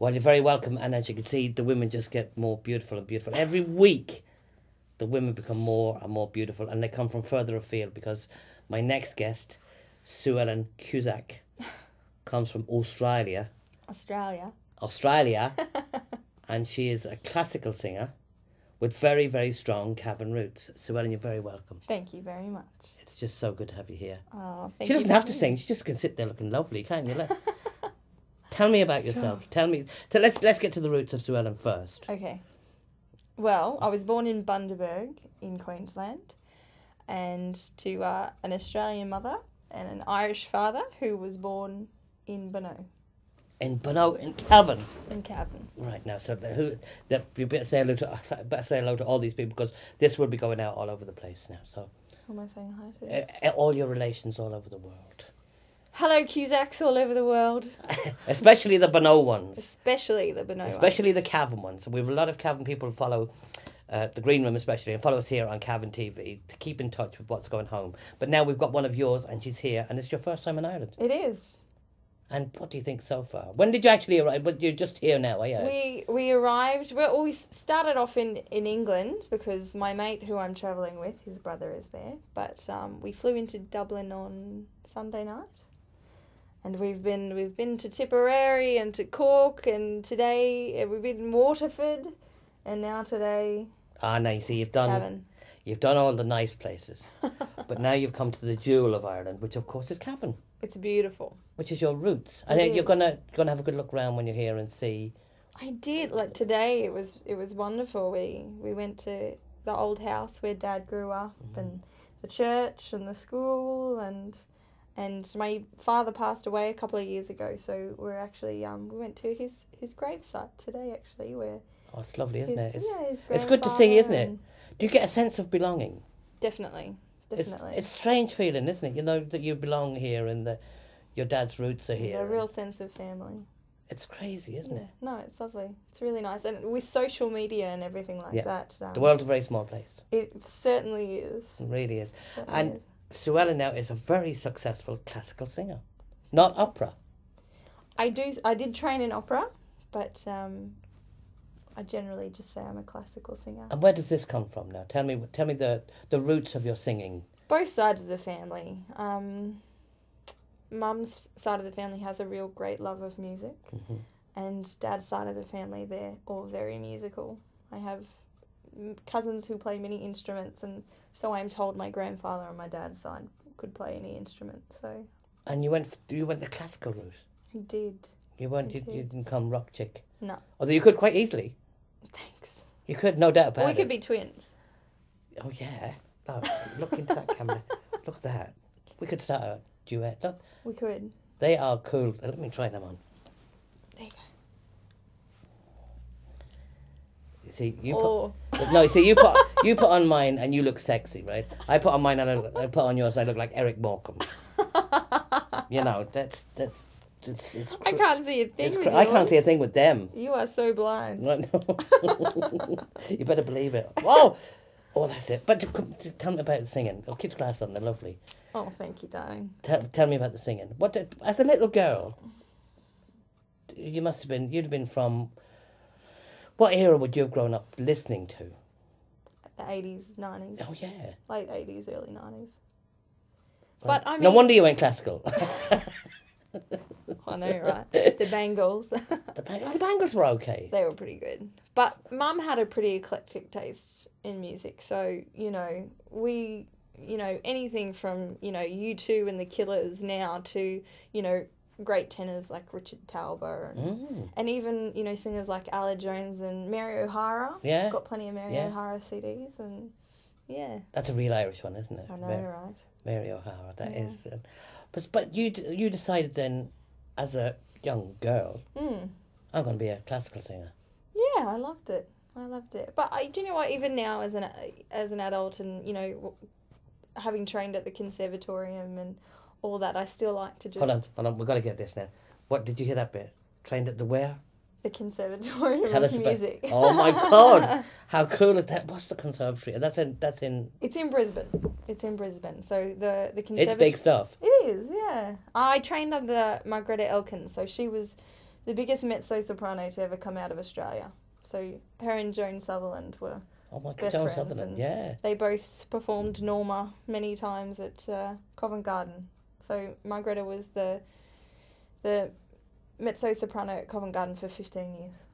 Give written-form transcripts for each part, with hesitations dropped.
Well, you're very welcome. And as you can see, the women just get more beautiful and beautiful. Every week, the women become more and more beautiful. And they come from further afield because my next guest, Suellen Cusack, comes from Australia. Australia. And she is a classical singer with very, very strong Cavan roots. Suellen, you're very welcome. Thank you very much. It's just so good to have you here. Oh, thank She you doesn't have to sing. She just can sit there looking lovely, can't you? Tell me about yourself. Tell me. Let's get to the roots of Suellen first. Okay. Well, I was born in Bundaberg in Queensland, and to an Australian mother and an Irish father who was born in Bonneau. In Bonneau, in Cavan. In Cavan. Right now, so you better say hello to all these people because this will be going out all over the place now. So. Who am I saying hi to? All your relations all over the world. Hello, Cusacks all over the world. Especially the Bonneau ones. Especially the Bonneau Especially ones. the Cavan ones. We have a lot of Cavan people follow the Green Room especially and follow us here on Cavan TV to keep in touch with what's going home. But now we've got one of yours and she's here and it's your first time in Ireland. It is. And what do you think so far? When did you actually arrive? But you're just here now, are you? We arrived. Well, we started off in England because my mate who I'm travelling with, his brother is there. But we flew into Dublin on Sunday night, and we've been to Tipperary and to Cork, and today we've been in Waterford, and now today. Ah, now you see you've done all the nice places, but now you've come to the jewel of Ireland, which of course is Cavan. It's beautiful. Which is your roots. And then you're gonna have a good look around when you're here and see. I did. Like today, it was wonderful. We went to the old house where Dad grew up, and the church and the school, and my father passed away a couple of years ago. So we're actually we went to his gravesite today. Actually, where it's lovely, isn't it? It's good to see, isn't it? Do you get a sense of belonging? Definitely. It's a strange feeling, isn't it? You know that you belong here and that your dad's roots are here. There's a real sense of family. It's crazy, isn't it? No, it's lovely. It's really nice. And with social media and everything like that. The world's a very small place. It certainly is. It really is. And Suellen now is a very successful classical singer. Not opera. I did train in opera, but I generally just say I'm a classical singer. And where does this come from now? Tell me the roots of your singing. Both sides of the family. Mum's side of the family has a real great love of music, and Dad's side of the family, they're all very musical. I have cousins who play many instruments, and so I'm told my grandfather on my dad's side could play any instrument. So. And you went the classical route. I did. You didn't come rock chick. No. Although you could quite easily. Thanks. You could, no doubt about it. We could be twins. Oh yeah. Oh, look into that camera. Look at that. We could start a duet. Look. We could. They are cool. Let me try them on. There you go. You see, you put on mine and you look sexy, right? I put on mine and I put on yours and I look like Eric Morecambe. You know, it's I can't see a thing with you. I can't see a thing with them. You are so blind. You better believe it. Whoa! Oh, that's it. But tell me about the singing. Oh, keep the glass on. They're lovely. Oh, thank you, darling. Tell me about the singing. As a little girl, you'd have been from... What era would you have grown up listening to? The 80s, 90s. Oh, yeah. Late 80s, early 90s. Right. But I mean... No wonder you went classical. I know, right? The Bangles. The Bangles were okay. They were pretty good. But Mum had a pretty eclectic taste in music. So, anything from, U2 and the Killers now to, great tenors like Richard Talbot and even, singers like Ella Jones and Mary O'Hara. Yeah. Got plenty of Mary O'Hara CDs and, yeah. That's a real Irish one, isn't it? I know, right? Mary O'Hara, that is... But you decided then, as a young girl, I'm going to be a classical singer. Yeah, I loved it. But do you know what? Even now, as an adult, and having trained at the conservatorium and all that, I still like to just... Hold on. We've got to get this now. What did you hear that bit? Trained at the where? The Conservatorium Tell of us Music. Oh my God! How cool is that? What's the conservatory? That's in. It's in Brisbane. So the conservatory. It's big stuff. It is, yeah. I trained under Margareta Elkins, so she was the biggest mezzo-soprano to ever come out of Australia. So her and Joan Sutherland were Oh my God, best Joan friends, Sutherland, and yeah. they both performed Norma many times at Covent Garden. So Margareta was the mezzo-soprano at Covent Garden for 15 years.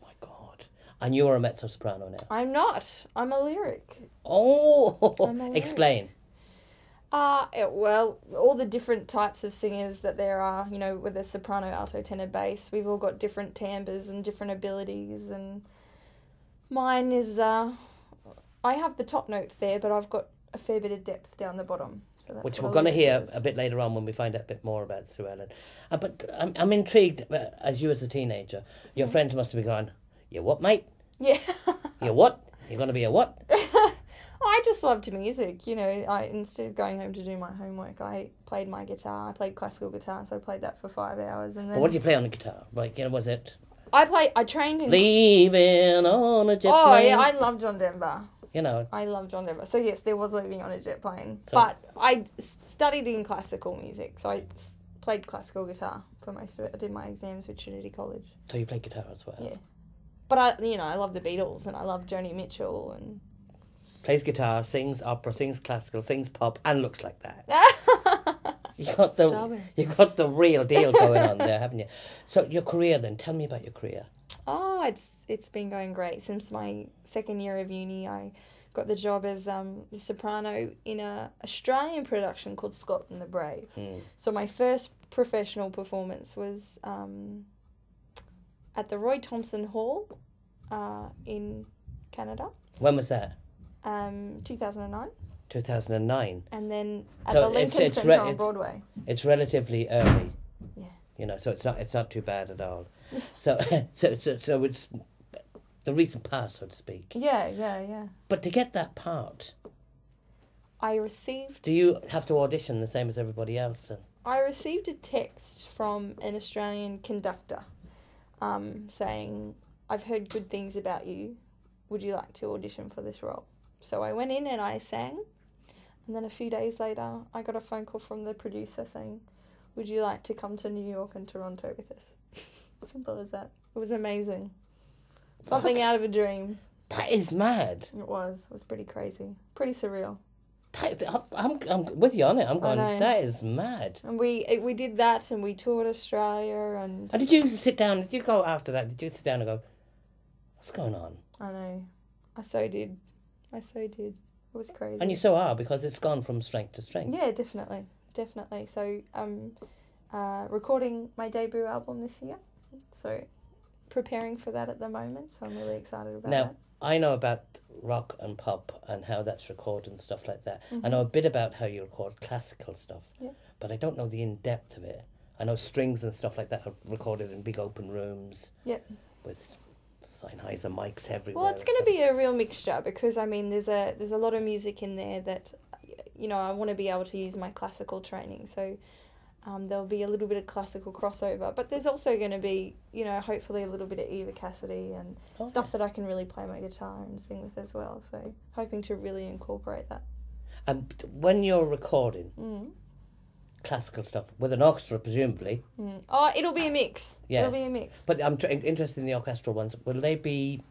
My God. And you're a mezzo-soprano now. I'm not. I'm a lyric. Oh, I'm a lyric. explain. Well, all the different types of singers that there are, you know, with a soprano, alto, tenor, bass, we've all got different timbres and different abilities, and mine is, I have the top notes there, but I've got a fair bit of depth down the bottom. So that's Which what we're going to hear lyric is. a bit later on when we find out a bit more about Suellen. But I'm intrigued, as you as a teenager, your friends must have been going, you what, mate? Yeah. You what? You're going to be a what? I just loved music, you know. Instead of going home to do my homework, I played my guitar. I played classical guitar, so I played that for 5 hours, and then But what did you play on the guitar? Like, you know, was it I trained in. Leaving on a jet Oh plane? yeah, I love John Denver. You know, I love John Denver. So yes, there was Leaving on a Jet Plane, So- but I studied in classical music, so I played classical guitar for most of it. I did my exams with Trinity College. so you play guitar as well. Yeah. But I love the Beatles, and I love Joni Mitchell, and Plays guitar, sings opera, sings classical, sings pop, and looks like that. You got Stop it. you got the real deal going on there, haven't you? So your career then, tell me about your career. Oh, it's been going great since my second year of uni. I got the job as the soprano in a Australian production called Scott and the Brave. So my first professional performance was at the Roy Thomson Hall in Canada. When was that? 2009. 2009. And then at So the Lincoln it's Centre on Broadway. It's relatively early. Yeah. You know, so it's not too bad at all. So so it's the recent past, so to speak. Yeah. But to get that part, I received do you have to audition the same as everybody else? a text from an Australian conductor saying, I've heard good things about you. Would you like to audition for this role? So I went in and I sang. And then a few days later, I got a phone call from the producer saying, would you like to come to New York and Toronto with us? Simple as that. It was amazing. Something What? out of a dream. That is mad. It was pretty crazy. Pretty surreal. I'm with you on it. I'm going, know. that is mad. And we did that, and we toured Australia, and And did you sit down, did you go after that, did you sit down and go, what's going on? I know. I so did. It was crazy. And you so are, because it's gone from strength to strength. Yeah, definitely. So recording my debut album this year. So preparing for that at the moment. So I'm really excited about Now, that. I know about rock and pop and how that's recorded and stuff like that. Mm-hmm. I know a bit about how you record classical stuff, Yeah. but I don't know the in-depth of it. I know strings and stuff like that are recorded in big open rooms Yep. with Sennheiser mics everywhere. Well, it's going to be a real mixture because there's a lot of music in there that, I want to be able to use my classical training. So there'll be a little bit of classical crossover, but there's also going to be, hopefully a little bit of Eva Cassidy and stuff that I can really play my guitar and sing with as well. So hoping to really incorporate that. And when you're recording classical stuff with an orchestra, presumably. Oh, it'll be a mix. Yeah. It'll be a mix. But I'm interested in the orchestral ones. Will they be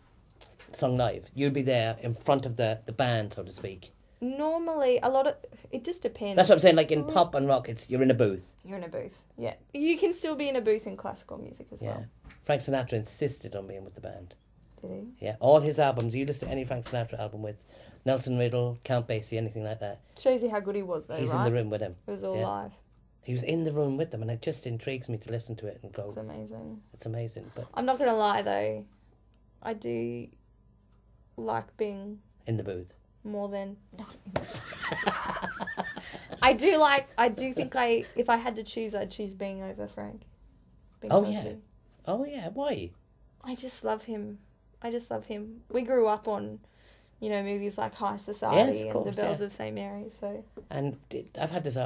sung live? You'll be there in front of the band, so to speak. Normally, it just depends. That's what I'm saying. Like in pop and rock, you're in a booth. You're in a booth, yeah. You can still be in a booth in classical music as well. Frank Sinatra insisted on being with the band. Did he? Yeah, all his albums. You listen to any Frank Sinatra album with Nelson Riddle, Count Basie, anything like that. Shows you how good he was, though, He's right? in the room with him. It was all Yeah. live. He was in the room with them, and it just intrigues me to listen to it and go, It's amazing. it's amazing. But I'm not going to lie, though. I do like being in the booth. more than... I do think if I had to choose, I'd choose being over Frank. Bing Oh, Crosby. yeah. Oh, yeah. Why? I just love him. We grew up on, movies like High Society Yes, of and course, The Bells yeah. of St. Mary, so... And I've had this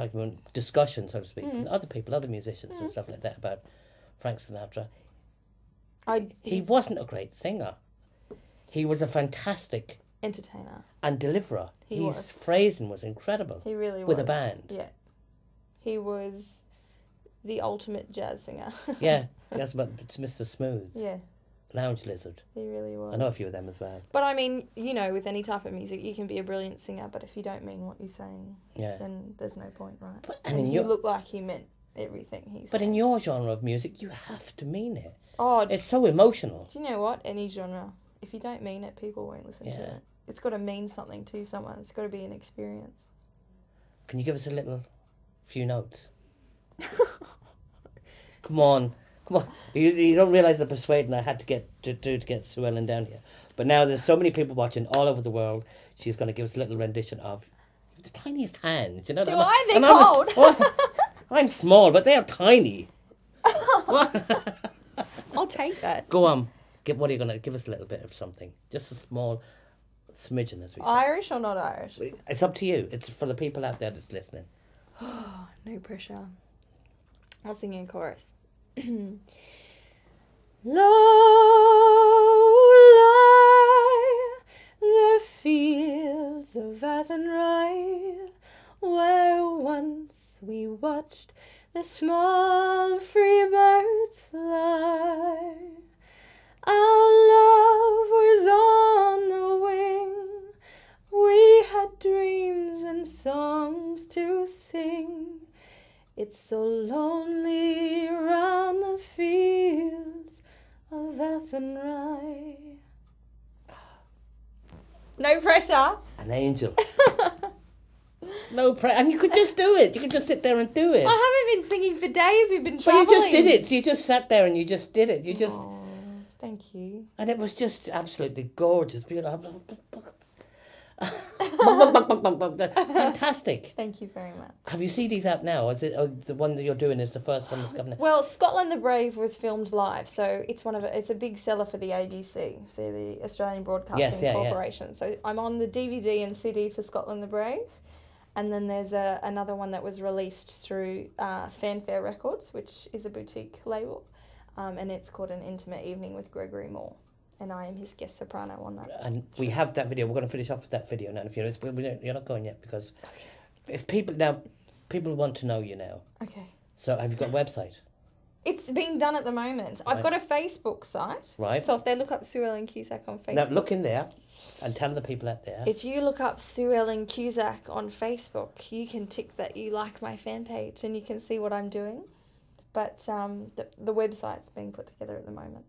discussion, so to speak, with other people, other musicians and stuff like that about Frank Sinatra. He wasn't a great singer. He was a fantastic entertainer. and deliverer. He His was. phrasing was incredible. He really was. With a band. Yeah. He was the ultimate jazz singer. Yeah, that's about it's Mr. Smooth, Yeah, Lounge Lizard. he really was. I know a few of them as well. But I mean, you know, with any type of music, you can be a brilliant singer, but if you don't mean what you're saying, Yeah. then there's no point, right? And And in you your look like he meant everything he said. but in your genre of music, you have to mean it. Oh, It's so emotional. do you know what? Any genre, if you don't mean it, people won't listen to Yeah. it. It's got to mean something to someone. It's got to be an experience. Can you give us a few notes? Come on. You don't realise the persuading I had to get Suellen down here. But now there's so many people watching all over the world. She's going to give us a little rendition of the tiniest hands. You know. Do I? They're cold. I'm small, but they are tiny. I'll take that. Go on. What are you going to give us? A little bit of something, just a small smidgen, as we say. Irish or not Irish? It's up to you. It's for the people out there that's listening. No pressure. I'll sing in chorus. Low lie the fields of Athenry, where once we watched the small free birds fly. Our love was on the wing, we had dreams and songs to sing. It's so lonely round the fields of Athenry. No pressure. An angel. No pressure. And you could just do it. You could just sit there and do it. I haven't been singing for days. We've been But travelling. you just did it. You just sat there and you just did it. You just... Oh, thank you. And it was just absolutely gorgeous. Beautiful. Fantastic. Thank you very much. Have you seen these out now? Is it, the one that you're doing is the first one that's coming out? Well, Scotland the Brave was filmed live, so it's a big seller for the ABC, so the Australian Broadcasting Corporation. So I'm on the DVD and CD for Scotland the Brave, and then there's another one that was released through Fanfare Records, which is a boutique label, and it's called An Intimate Evening with Gregory Moore, and I am his guest soprano on that. And we have that video. We're going to finish off with that video now. If you're not going yet, because if people want to know you now. Okay. So have you got a website? It's being done at the moment. I've got a Facebook site. Right. So if they look up Suellen Cusack on Facebook. Now look in there and tell the people out there. If you look up Suellen Cusack on Facebook, you can tick that you like my fan page and you can see what I'm doing. But the website's being put together at the moment.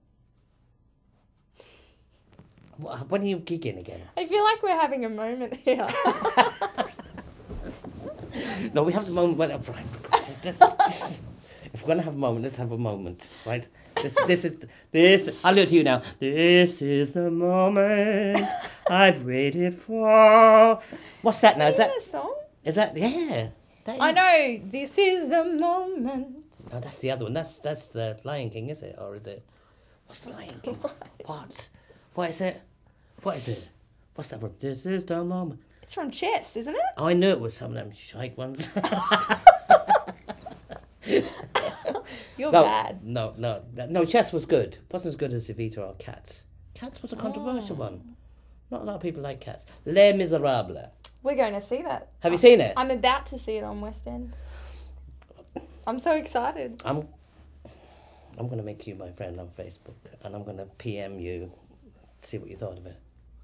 When are you gigging again? I feel like we're having a moment here. No, we have the moment when... If we're going to have a moment, let's have a moment, right? This, I'll do it to you now. This is the moment I've waited for. What's that now? Is that a song? Yeah. I know. This is the moment. No, that's the other one. That's the Lion King, is it? Or is it... What's the Lion King? What? What is it? What's that from? This is the moment. It's from Chess, isn't it? Oh, I knew it was some of them shite ones. You're bad. No, Chess was good. Wasn't as good as Evita or Cats. Cats was a controversial one. Not a lot of people like Cats. Les Miserables. We're going to see that. Have you seen it? I'm about to see it on West End. I'm so excited. I'm going to make you my friend on Facebook, and I'm going to PM you, see what you thought of it.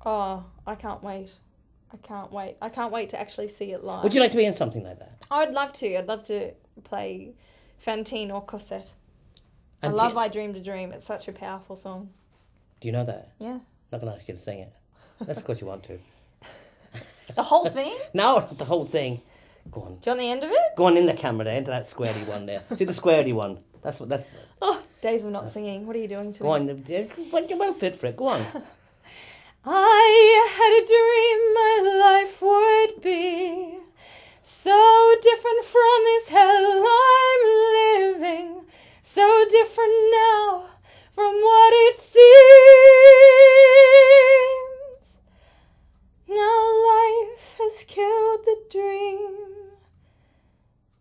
Oh, I can't wait. I can't wait to actually see it live. Would you like to be in something like that? I'd love to. I'd love to play Fantine or Cosette. And I love I Dreamed a Dream. It's such a powerful song. Do you know that? Yeah. Not going to ask you to sing it. That's because you want to. The whole thing? No, not the whole thing. Go on. Do you want the end of it? Go on in the camera there, into that squarey one there. See the squarey one? That's... Oh, days of not singing. What are you doing to Go me? on. You're well fit for it. Go on. I had a dream my life would be so different from this hell I'm living, so different now from what it seems. Now life has killed the dream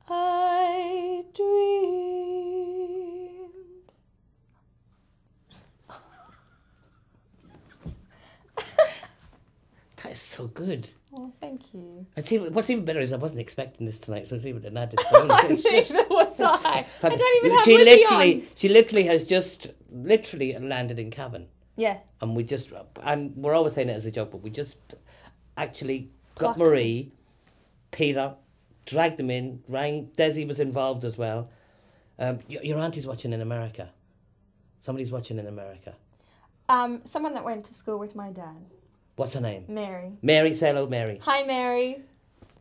I dreamed. That is so good. Oh, thank you. And see, what's even better is I wasn't expecting this tonight, so it's even an added bonus. Neither was I. I don't even have She Libby literally, on. she literally has just literally landed in Cavan, Yeah. and we're always saying it as a joke, but we just actually got Plucked Marie, Peter, dragged them in, rang. Desi was involved as well. Your auntie's watching in America. Somebody's watching in America. Someone that went to school with my dad. What's her name? Mary. Mary. Say hello, Mary. Hi, Mary.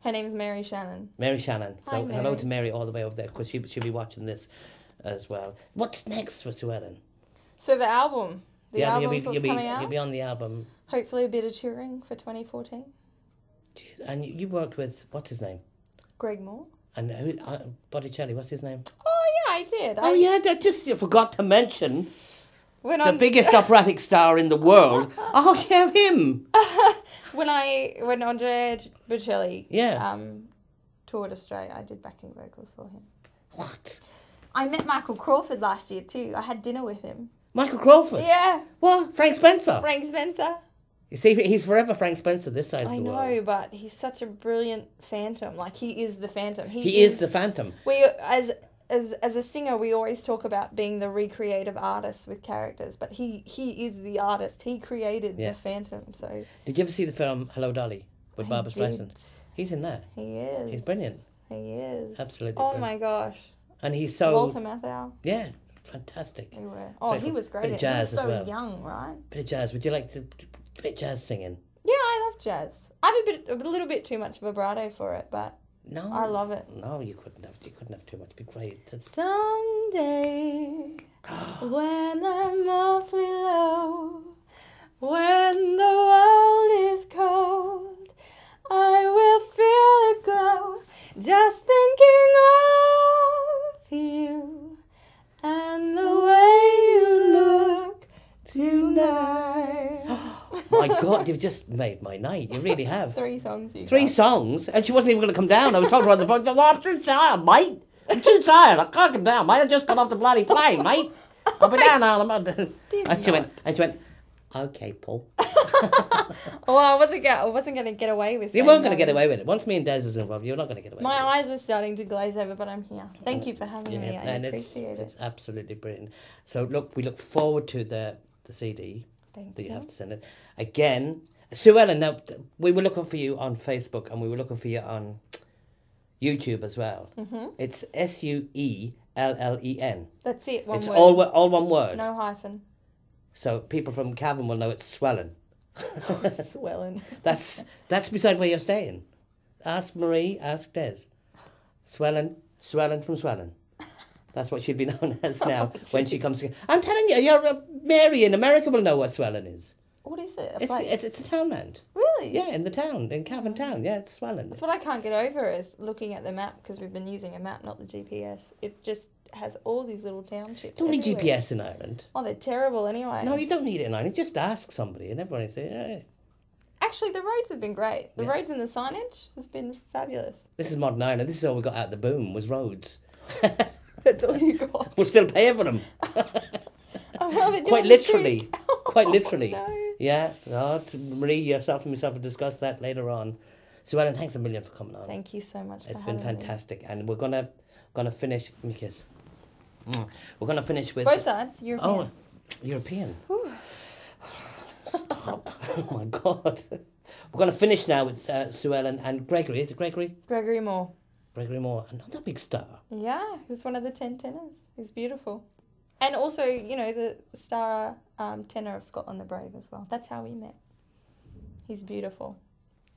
Her name's Mary Shannon. Mary Shannon. Hi, So hello Mary. to Mary all the way over there, because she'll be watching this as well. What's next for Suellen? So the album. The album's what's coming out. You'll be on the album. Hopefully a bit of touring for 2014. And you worked with, what's his name? Greg Moore. And who? Botticelli, what's his name? Oh, yeah, I did. Oh, yeah, you forgot to mention When the biggest operatic star in the world. Oh, yeah, him. when Andre Bocelli Yeah. toured Australia, I did backing vocals for him. What? I met Michael Crawford last year too. I had dinner with him. Michael Crawford? Yeah, What? Frank Spencer? Frank Spencer. You see, he's forever Frank Spencer this side of I the know, world. but he's such a brilliant phantom. Like, he is the phantom. He is the Phantom. We as a singer, we always talk about being the recreative artist with characters, but he is the artist. He created Yeah. the phantom. So Did you ever see the film Hello, Dolly with I Barbara Streisand? did. He's in that. He is. He's brilliant. He is. Absolutely Oh brilliant. my goch. And he's so... Walter Matthau. Yeah, fantastic. They were. Oh, Bit he of- was great. bit of jazz he was as so well. young, right? Bit of jazz. Would you like to... Bit of jazz singing? Yeah, I love jazz. I have a little bit too much vibrato for it, but No. I love it. No, you couldn't have too much. It'd be great. Someday, when I'm awfully low, when the world is cold, I will feel a glow just thinking of you and the way you look tonight. My God, you've just made my night. You really have. 3 songs you Three got. songs, and she wasn't even going to come down. I was talking to her on the phone. Oh, I'm too tired, mate. I'm too tired. I can't come down, mate. I just got off the bloody plane, mate. I'll be down now. And she went, okay, Paul. Well, I wasn't going to get away with it. You weren't going to get away with it. Once me and Des is involved, you're not going to get away My with eyes were starting to glaze over, but I'm here. Thank you for having it. me. I and appreciate it's it. absolutely brilliant. So, look, we look forward to the CD Thank that you you. have to send it. Again, Suellen, now, we were looking for you on Facebook, and we were looking for you on YouTube as well. Mm-hmm. It's Suellen. That's it. One It's word. all one word. No hyphen. So people from Cavan will know it's Suellen. Swelling. That's beside where you're staying. Ask Marie, ask Des. Suellen from Suellen. That's what she'd be known as now when she comes to... I'm telling you, Mary in America will know what Suellen is. What is it? A place? It's a townland. Really? Yeah, in the town, in Cavan town. Yeah, it's Suellen. That's what I can't get over is looking at the map, because we've been using a map, not the GPS. It just has all these little townships. Don't need everywhere. GPS in Ireland. Oh, they're terrible anyway. No, you don't need it in Ireland. Just ask somebody and everybody say, hey. Actually, the roads have been great. The Yeah. roads and the signage has been fabulous. This is modern Ireland. This is all we got out of the boom was roads. That's all you got. We're still paying for them. Oh, well, they're Quite doing the literally. trick. Quite literally. No. Yeah. No, Marie, yourself and myself will discuss that later on. Suellen, thanks a million for coming on. Thank you so much. It's for been having me. fantastic. And we're gonna finish. Give me a kiss. We're gonna finish with Both sides. European. Oh, European. Stop. Oh my God. We're gonna finish now with Suellen and Gregory. Is it Gregory? Gregory Moore. Gregory Moore, another big star. Yeah, he was one of the 10 tenors. He's beautiful. And also, you know, the star tenor of Scotland the Brave as well. That's how we met. He's beautiful.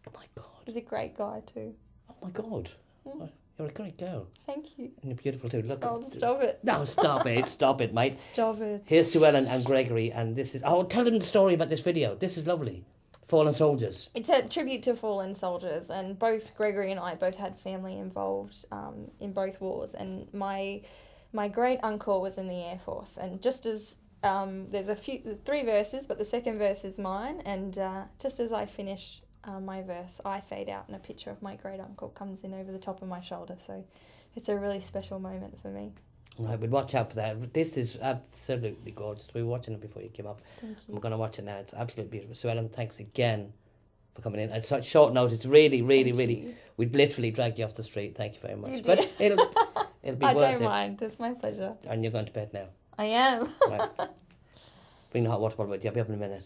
Oh my God. He's a great guy too. Oh my God. Mm. You're a great girl. Thank you. And you're beautiful too. Look. Oh, stop it. No, stop it. Stop it, mate. Stop it. Here's Suellen and Gregory, and this is... Oh, tell them the story about this video. This is lovely. Fallen Soldiers. It's a tribute to fallen soldiers, and both Gregory and I both had family involved in both wars. And my great uncle was in the Air Force, and just as there's 3 verses, but the second verse is mine, and just as I finish my verse, I fade out, and a picture of my great uncle comes in over the top of my shoulder. So it's a really special moment for me. All right, we'd watch out for that. This is absolutely gorgeous. We were watching it before you came up. Thank you. We're going to watch it now. It's absolutely beautiful. Suellen, thanks again for coming in at such short notice. Really, really, Thank really, you. we'd literally drag you off the street. Thank you very much. You But did. it'll be I worth don't it. mind. It's my pleasure. And you're going to bed now. I am. Right. Bring the hot water bottle with you. I'll be up in a minute.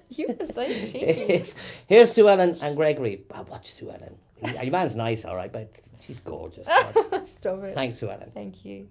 You were so cheeky. Here's Suellen and Gregory. I watch Suellen. Your man's nice, all right, but she's gorgeous. Stop it. Thanks, Suellen. Thank you.